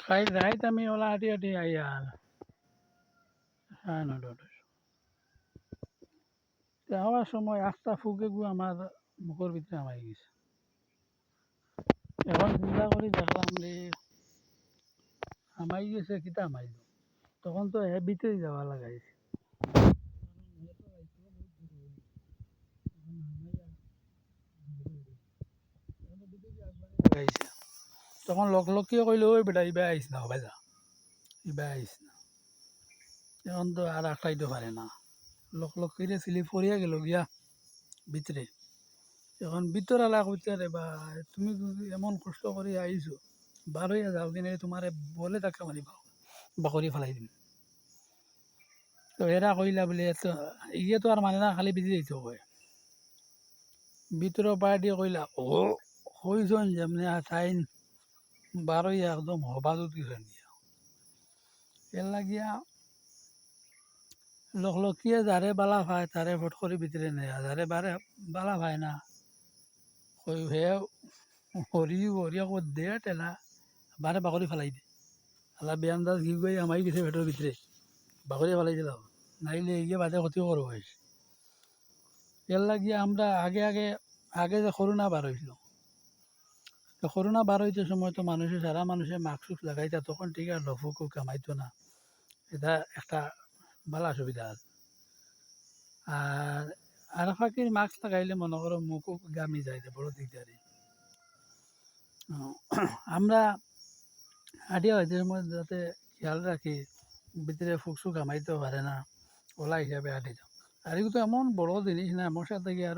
খাই রাইত আমি ওলা হাঁটি হাঁটি আই আর 9:30 হওয়ার সময় আস্তা ফুকে গু আমার মুখের ভিতরে আমাই গেছে। এখন চিন্তা করি দেখলাম যে আমাই গেছে কিতা আমাইল, তখন তো ভিতরেই যাওয়া লাগাইছে। তখন লোককে কইলো ওই বেটা ইবা আইস না ভাই যা, ইবা আইস না। এখন তো আর আটকাইতে পারে না, লোক করে ছিলি পড়িয়া গেল গিয়া ভিতরে। এখন ভিতর আলা কইতে রে বা তুমি যদি এমন কষ্ট করে আইছো বার হইয়া যাও কিনে তোমারে বলে টাকা মারিবা বাকরি ফেলাই দিম। তো এরা কইলা বলে তো ইয়ে তো আর মানে না, খালি বিজি দিতে কয়। ভিতরে পায়ে দিয়ে কইলা ও হইছন যেমনি চাইন বার হইয়া একদম হবাজত গেছেন দিয়া। এর লাগিয়া লোকিয়ে যারে বালা পায় তারে ফট করে ভিতরে নেয়, যারে বালা পায় না কই হে হরিয়া কো দে টেলা বারে বাকরি ফেলাই দে। আলা বেআন্দাজ ঘি গই আমাই গেছে ভেটোর ভিতরে বাকরি ফেলাই দিলাম, নাইলে ইয়ে বাদে ক্ষতি করবো হয়েছে। এর লাগিয়ে আমরা আগে যে করোনা বার হয়েছিল, তো করোনা বার হইতে সময় তো মানুষের সারা মানুষের মাস্ক লাগাইতা, তখন ঠিক আর লফুকু কামাইতো না। এটা একটা ভালো সুবিধা আছে। আর আর ফাঁকির মাস্ক লাগাইলে মনে করো মুখও গামি যায়, বড় দিকদারি। আমরা হাঁটিয়া হইতে সময় যাতে খেয়াল রাখি ভিতরে ফুকসুক কামাইতেও পারে না, ওলা হিসাবে হাঁটি যাও। আর এগুলো তো এমন বড় জিনিস না, আমার সাথে গিয়ে আরো